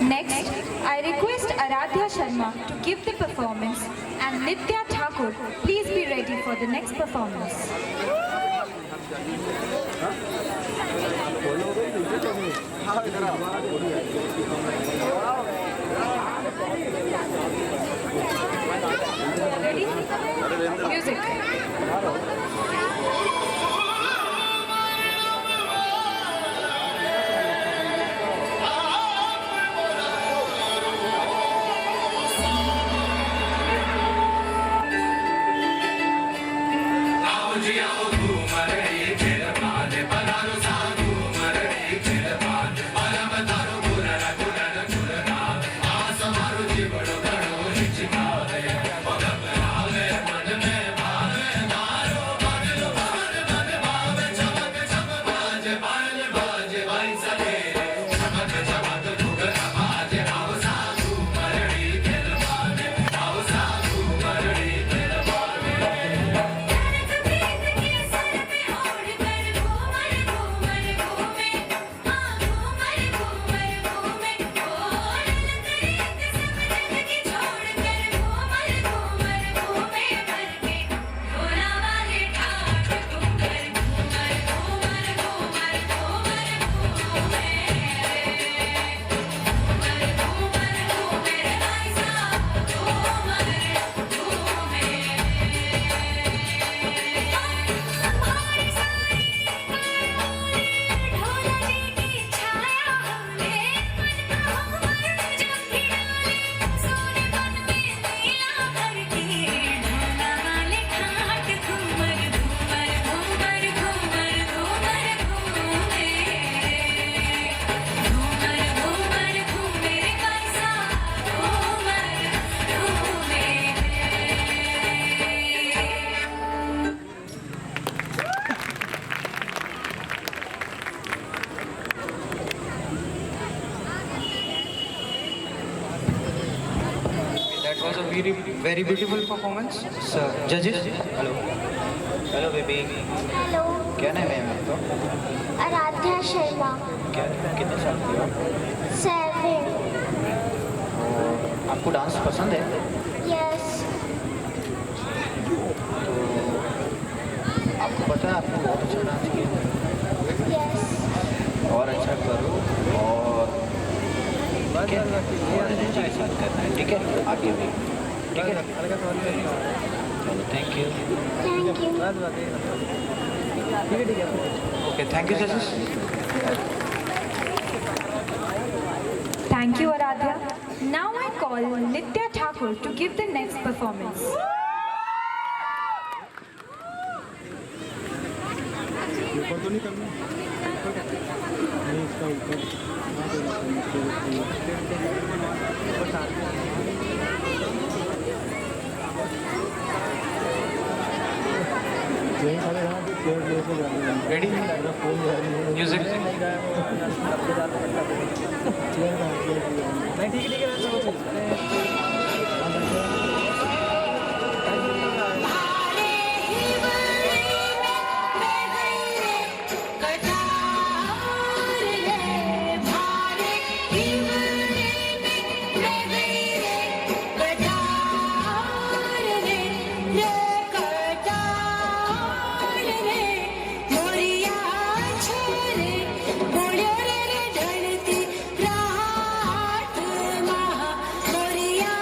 Next, I request Aradhya Sharma to give the performance and Nitya Thakur, please be ready for the next performance. Ready? Music. That was a very beautiful performance. Sir, judges. Hello. Hello, baby. Hello क्या नाम है आपका? आराध्या शर्मा क्या कितने साल की हो? 7 आपको डांस पसंद है? यस आपको पता है आपको बहुत अच्छा डांस किया यस और अच्छा करो और ठीक है और एनर्जी के साथ करना है, ठीक है? आगे भी ठीक है? चलो thank you. Thank you okay thank you जजेस. Thank you, Aradhya. Now I call Nitya Thakur to give the next performance. ऊपर तो नहीं करना नहीं इसका ऊपर यही सारे यहाँ पे चेयर लेके जाने रेडी फोन म्यूजिक. नहीं ठीक है मोरिया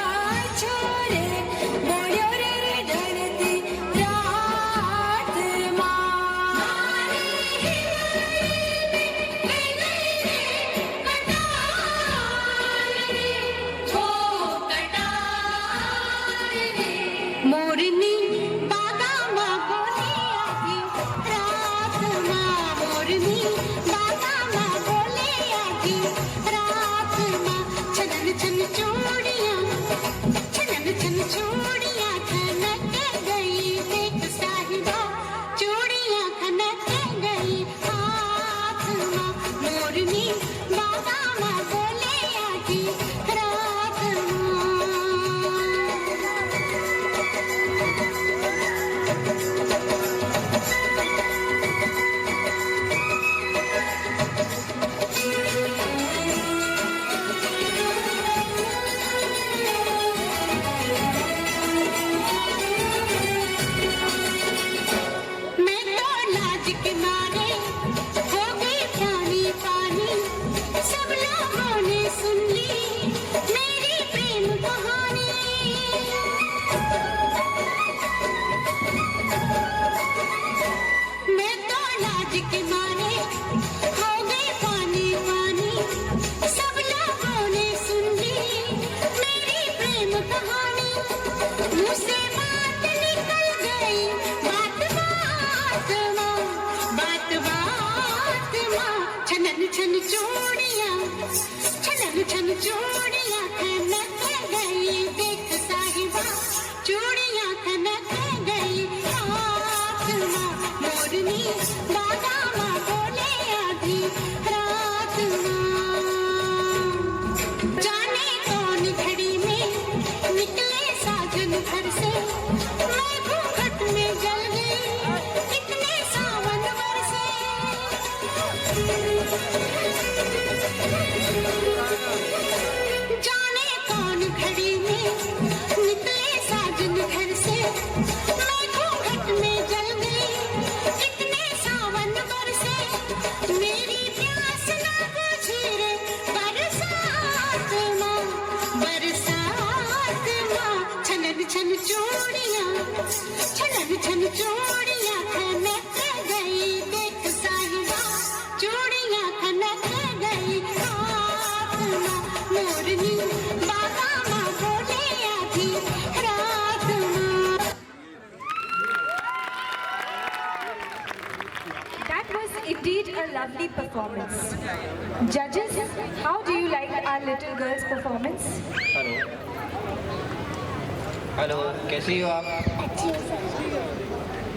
चूड़ियां खनक गई, देख साहिबा चूड़ियां खनक गई। हाथ माँ मोरनी बादामा बोले आधी रात माँ। जाने कौन घड़ी में निकले साजन घर से, मैं घूंघट में जल गई कितने सावन बरसे। जाने कौन घड़ी में निकले साजन घर से, मैं घूंघट में जल गई कितने सावन बरसे। मेरी प्यास ना बुझी रे बरसात माँ, बरसात माँ। छनन छन चूड़ियाँ, छनन छन चूड़ियाँ खनक गई, देख साहिबा चूड़ियाँ खनक गई। हाथ माँ मोरनी बादामा बोले आधी रात माँ। That was indeed a lovely performance. Judges, how do you like our little girl's performance? Hello hello, कैसी हो आप? अच्छी सर।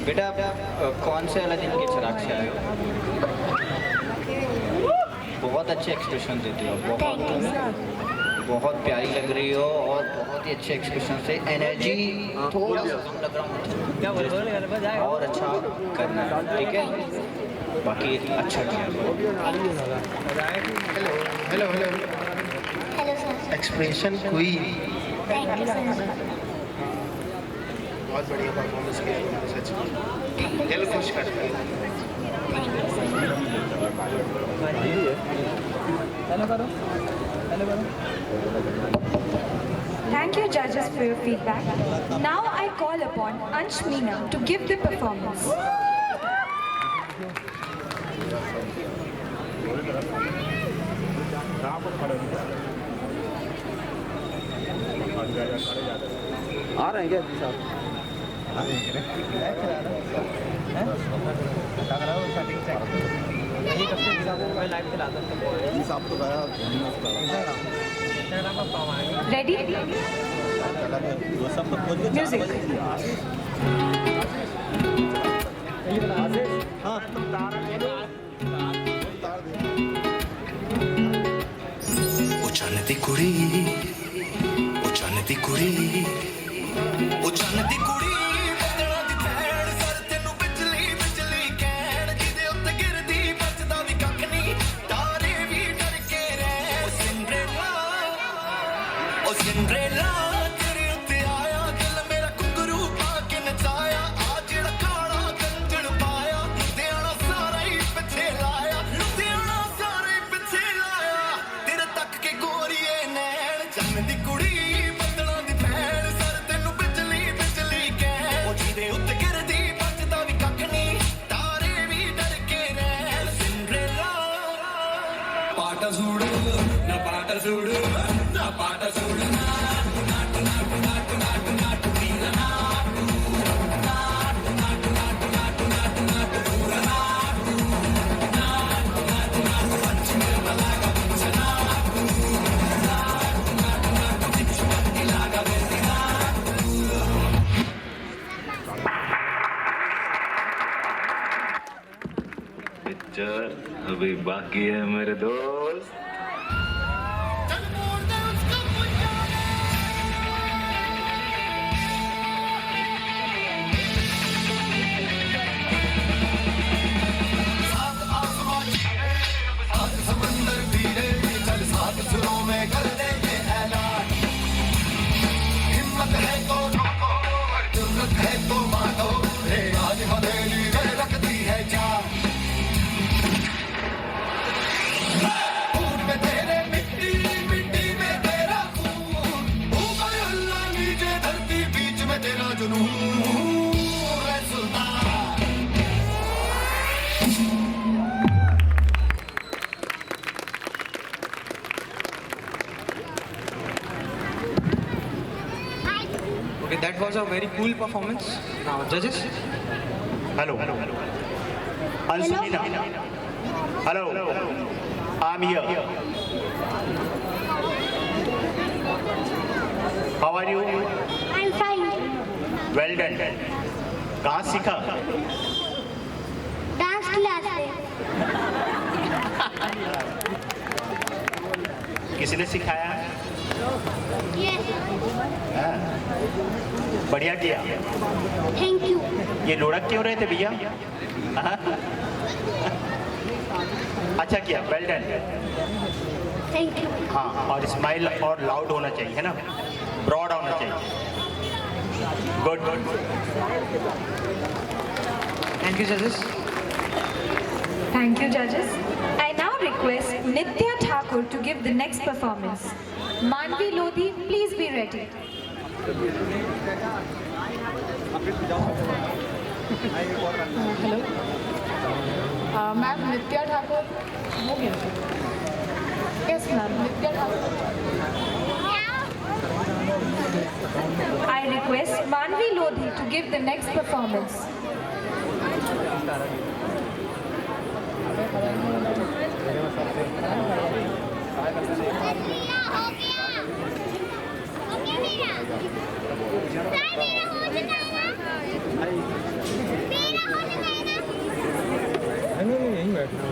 बेटा आप कौन से अलादीन के चिराग से आए हो? बहुत अच्छे एक्सप्रेशन देती हो, बहुत बहुत प्यारी लग रही हो और बहुत ही अच्छे एक्सप्रेशन से एनर्जी थोड़ा सा कम लग रहा हूँ, और अच्छा करना है, ठीक है? बाकी अच्छा किया। Hello hello hello, hello sir. Expression queen, thank you sir. बहुत बढ़िया परफॉर्मेंस किया तुमने, सच में दिल खुश करता है। Thank you, judges, for your feedback. Now I call upon Ansh Meena to give the performance. आ रहे हैं क्या जी साहब? जी साहब तो गया Ready? सब तो खोज के Music. हाँ ਉਹ ਚੰਨ ਦੀ ਕੁੜੀ, ਉਹ ਚੰਨ ਦੀ ਕੁੜੀ, ਉਹ ਚੰਨ ਦੀ ਕੁੜੀ, ਬੱਦਲਾਂ ਦੀ ਭੈਣ, ਸਰ ਤੈਨੂੰ ਬਿਜਲੀ ਬਿਜਲੀ ਕਹਿਣ, ਜਿਹਦੇ ਉੱਤੇ ਗਿਰਦੀ ਬਚਦਾ ਵੀ ਕੱਖ ਨਹੀਂ, ਤਾਰੇ ਵੀ ਡਰ ਕੇ ਰਹਿ। ਉਹ ਸਿੰਡਰੇਲਾ ਤੇਰੇ ਉੱਤੇ ਆਇਆ, ਦਿਲ ਮੇਰਾ ਘੁੰਗਰੂ ਪਾ ਕੇ ਨਚਾਇਆ, ਆ ਜਿਹੜਾ ਕਾਲਾ ਕੰਜਲ ਪਾਇਆ, ਲੁਧਿਆਣਾ ਸਾਰਾ ਹੀ ਪਿੱਛੇ ਲਾਇਆ, ਲੁਧਿਆਣਾ ਸਾਰਾ ਹੀ ਪਿੱਛੇ ਲਾਇਆ, ਤੇਰੇ ਤੱਕ ਕੇ ਗੋਰੀਏ ਨੈਣ। ਚੰਨ ਦੀ ਕੁੜੀ, ਬੱਦਲਾਂ ਦੀ ਭੈਣ, ਸਰ ਤੈਨੂੰ ਬਿਜਲੀ ਬਿਜਲੀ ਕਹਿ, ਉਹ ਜਿਹਦੇ ਉੱਤੇ ਗਿਰਦੀ ਬਚਦਾ ਵੀ ਕੱਖ ਨਹੀਂ, ਤਾਰੇ ਵੀ ਡਰ ਕੇ ਰਹਿ। ਸਿੰਡਰੇਲਾ ਪਾਟਾ ਸੂੜ ਨਾ ਪਾਟਾ ਸੂੜ ਨਾ ਪਾਟਾ ਸੂੜ ਨਾ पिक्चर अभी बाकी है मेरे दोस्त। Okay, that was a very cool performance. Now, judges. Hello Anshumeena, hello I am here. How are you? I am fine. Well done. कहाँ सीखा? डांस क्लास से। किसने सिखाया? यस। हाँ। बढ़िया किया। Thank you. ये लुढ़क क्यों रहे थे भैया? हाँ? अच्छा किया, वेल डन। Thank you. हाँ, और स्माइल और लाउड होना चाहिए, है ना? ब्रॉड होना चाहिए। Good good. Thank you, judges. Thank you, judges. I now request Nitya Thakur to give the next performance. Manvi Lodhi, please be ready. Hello ma'am, Nitya Thakur हो गया? Yes ma'am, Nitya Thakur. I request Manvi Lodhi to give the next performance. नहीं यहीं बैठना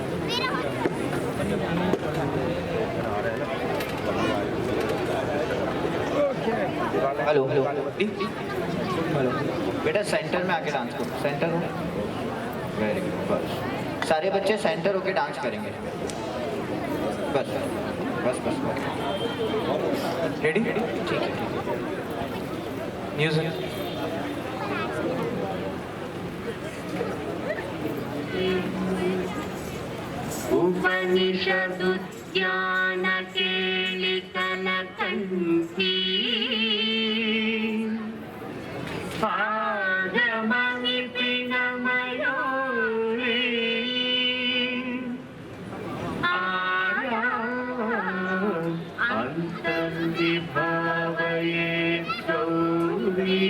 hello hello hello बेटा, centre में आके dance करो। Centre हो। Very good. बस सारे बच्चे सेंटर होके डांस करेंगे। बस बस बस बस। Ready? ठीक है। Music. उपनिषदुद्यान केलिकलकण्ठी पादमणिपिनमयूरी आया अन्तर्विभावये गौरी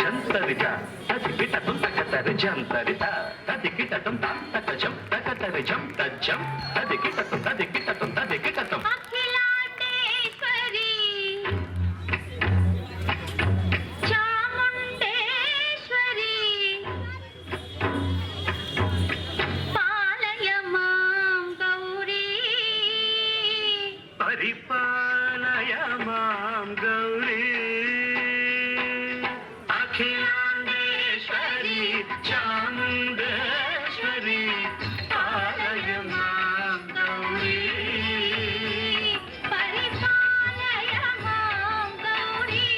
जंतरिता तदिकिटतुं तकतर जंतरिता तदिकिटतुं तकतजं तकतरजं तज्जं तदिकिटतुं तदिकिटतुं तदिकिटतुं अखिलांडेश्वरी चामुंडेश्वरी पालय मां गौरी परिपालय मां गौरी अखिलांडेश्वरी चामुंडेश्वरी पालय मां गौरी परिपालय मां गौरी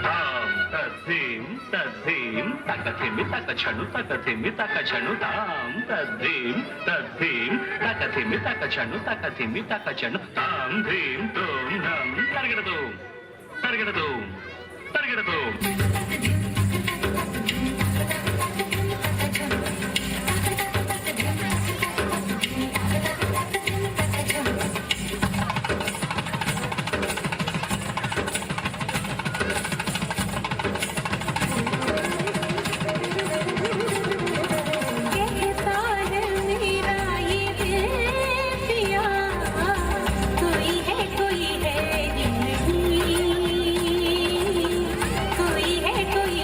तां तद्धीं तद्धीं तकथिमि तकछनु तकथिमि तकछनु तां तद्धीं तद्धीं तकथिमि तकछनु तकथिमि तकछनु तां धीं तूं नं तर्गडतुं तर्गडतुं तर्गडतुं कहता है मेरा ये दिल पिया, कोई है ही नहीं, कोई है ही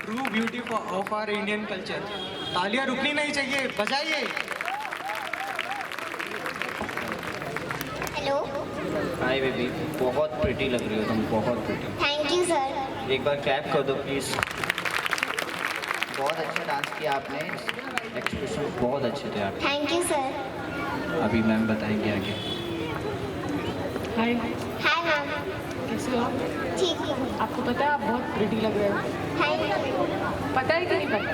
true beauty of our Indian culture. तालियां रुकनी नहीं चाहिए, बजाइए. हेलो. हाय बेबी, बहुत प्रिटी लग रही हो तुम, बहुत प्रिटी. Thank you sir. एक बार क्लैप कर दो प्लीज. बहुत अच्छा डांस किया आपने, एक्सप्रेशन बहुत अच्छे थे आपके. Thank you sir. अभी मैम बताएंगे आगे. हाय, हाय मैम. कैसे हो आप? ठीक है. आपको पता है आप बहुत प्रिटी लग रहे हो. Thank you. पता है कि नहीं पता?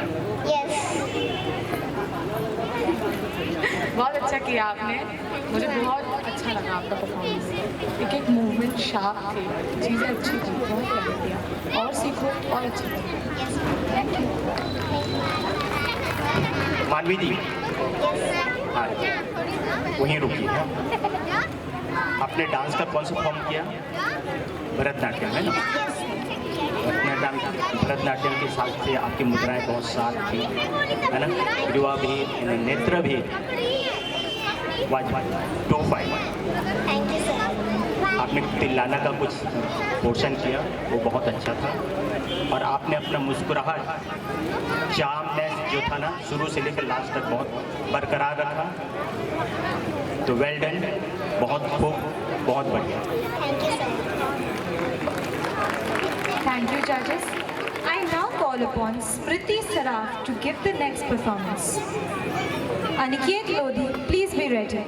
यस. बहुत अच्छा किया आपने. मुझे बहुत अच्छा लगा आपका परफॉर्मेंस. एक एक मूवमेंट शार्प थे, चीज़ें अच्छी थी, बहुत लगे थी. और सीखो और अच्छी थी. Thank you. मानवी जी, यस सर. हाँ वहीं रुकिए. आपने डांस का कौन सा फॉर्म किया? भरतनाट्यम है ना? भरतनाट्यम के साथ से आपकी मुद्राएं बहुत साफ थी, है ना? युवा भी, नेत्र भी. टॉप 5. Thank you sir. आपने तिल्लाना का कुछ पोर्शन किया, वो बहुत अच्छा था. और आपने अपना मुस्कुराहट, चार्मनेस जो था ना, शुरू से लेकर लास्ट तक बहुत बरकरार रखा. तो वेल डन, बहुत खूब, बहुत बढ़िया. Thank you sir. Thank you, judges. I now call upon Smriti Saraf to give the next performance. Aniket Lodhi, please be ready.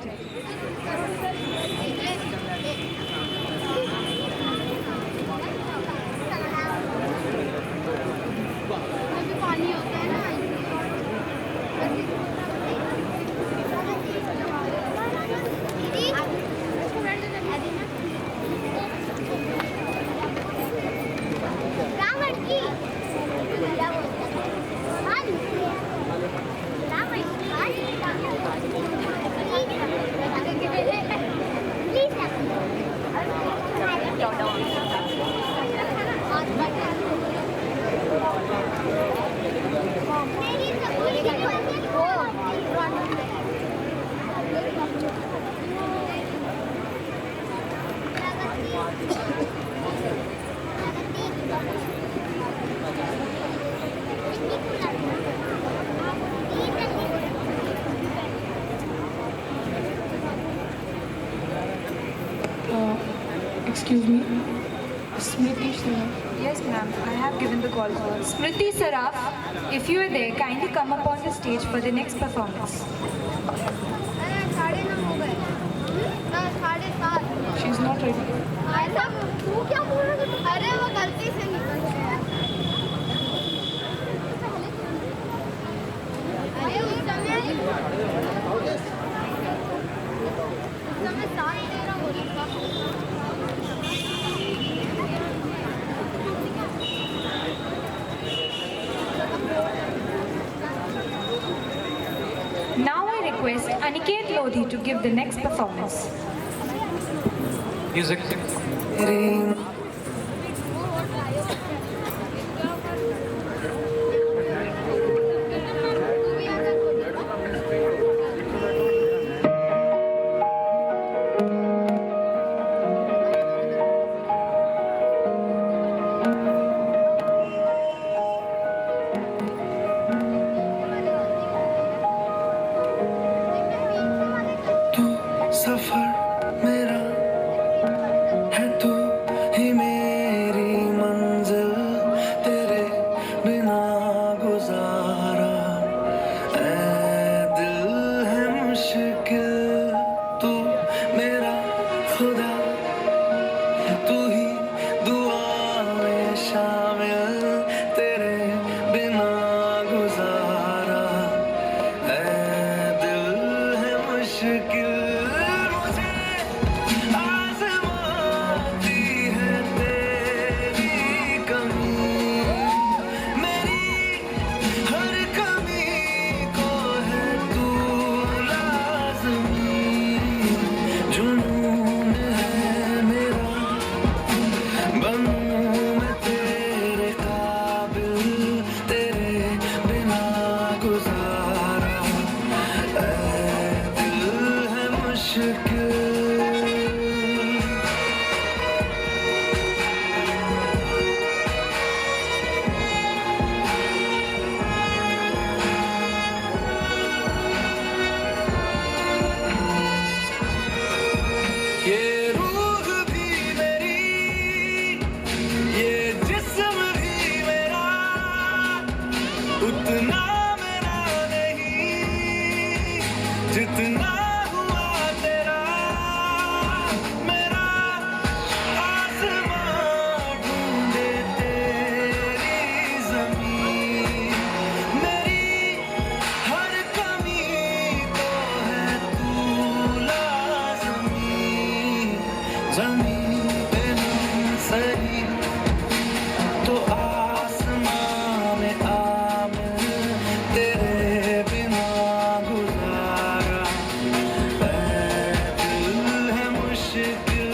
Excuse me, Smriti Saraf. Yes, ma'am. I have given the call. Smriti Saraf, if you are there, kindly come up on the stage for the next performance. She's not ready. तू क्या बोल रहा है? अरे वो गलती से निकल गया. अरे उस समय साथ दे रहा हूँ. Now I request Aniket Lodhi to give the next performance. Music. सफर मेरा है तू ही उतना मेरा नहीं जितना हुआ तेरा मेरा आसमां ढूंढे तेरी ज़मीन मेरी हर कमी तो है तू लाज़मी ज़मीन पे हम सही तो आसमां में आमिर तेरे बिना गुजारा दिल है मुश्किल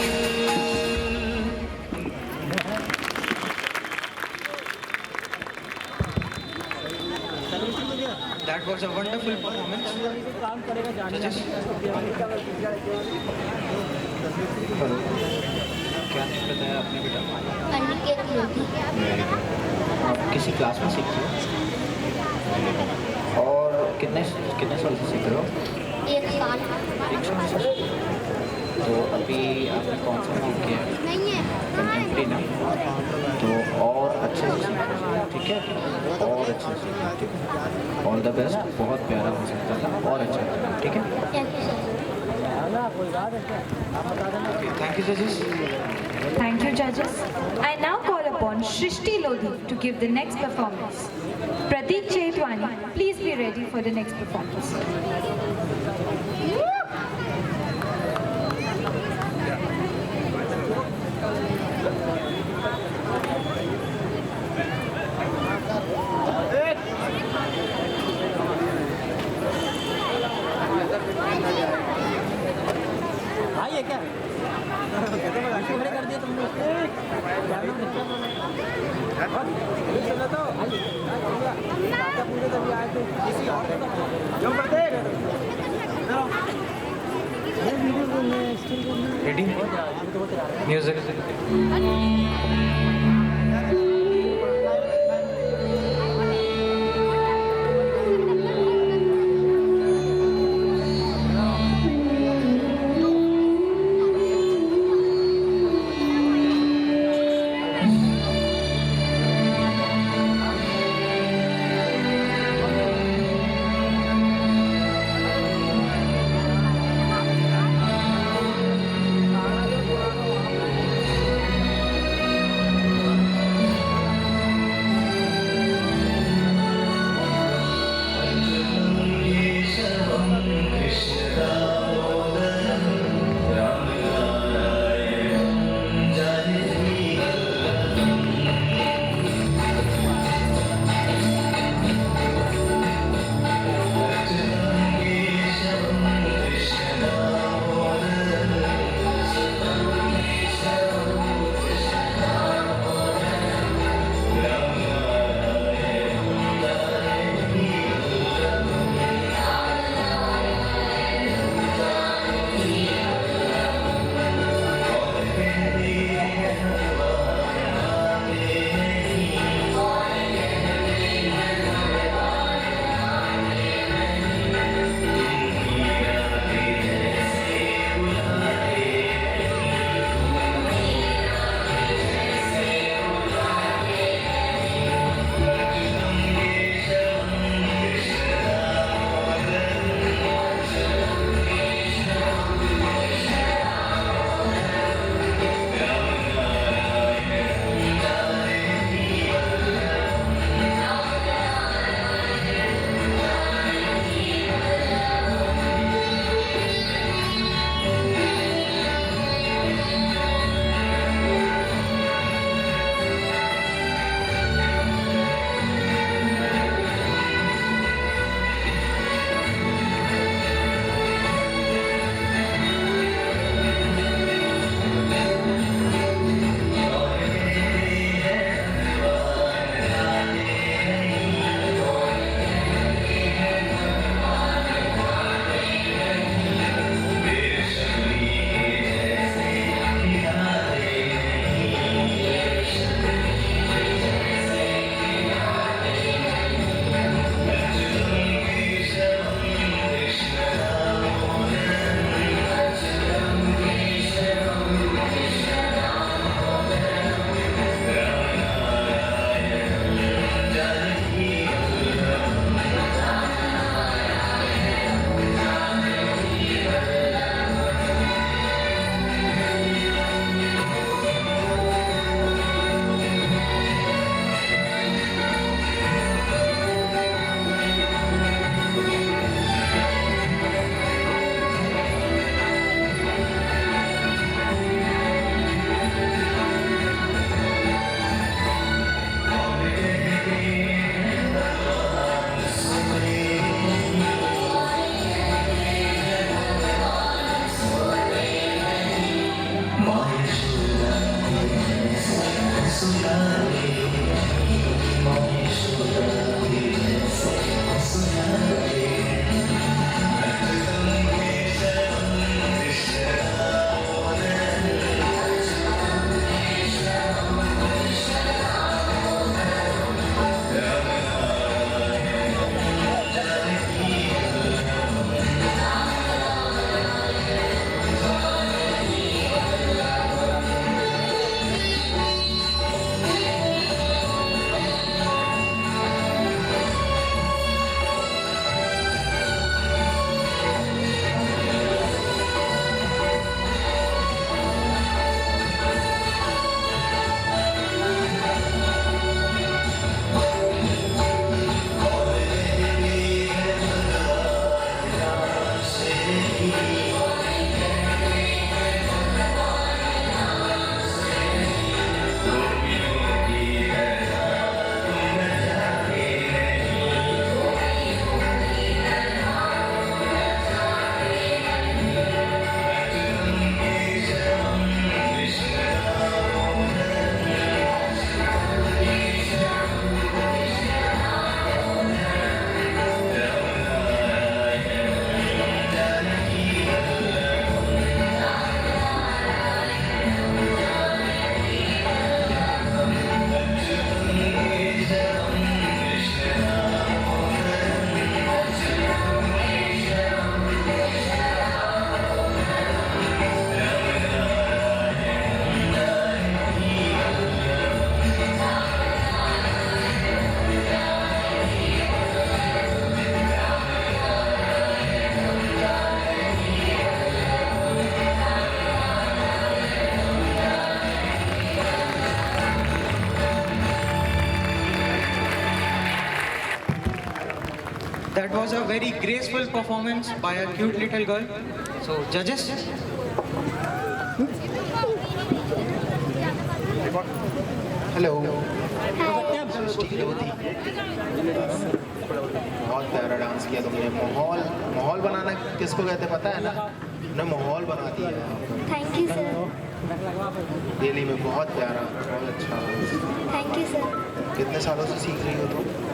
That was a wonderful performance. Judges. क्या नहीं बताया आपने बेटा? अनिकेत लोधी आप किसी क्लास में सीखते हो? और कितने कितने साल से सीख रहे हो? 1 साल एक साल से। तो अभी आपने कौन सा नाम किया है? नहीं है कंटेम्प्रेरी ना? तो और अच्छे से सीखो, ठीक है? और अच्छे से सीखो, ठीक है? ऑल द बेस्ट, बहुत प्यारा हो सकता था और अच्छा था, ठीक है? Thank you sir Thank you, judges. Thank you, judges. I now call upon Shrishti Lodhi to give the next performance. Prateek Chaitwani, please be ready for the next performance. Ready? Music. That was a very graceful performance by a cute little girl. So, judges? Hello Srishti Lodhi, बहुत प्यारा dance किया तुमने। माहौल बनाना किसको कहते पता है ना? तुमने माहौल बना दिया है। Thank you sir. दिल्ली में बहुत प्यारा, बहुत अच्छा। Thank you sir. कितने सालों से सीख रही हो तुम?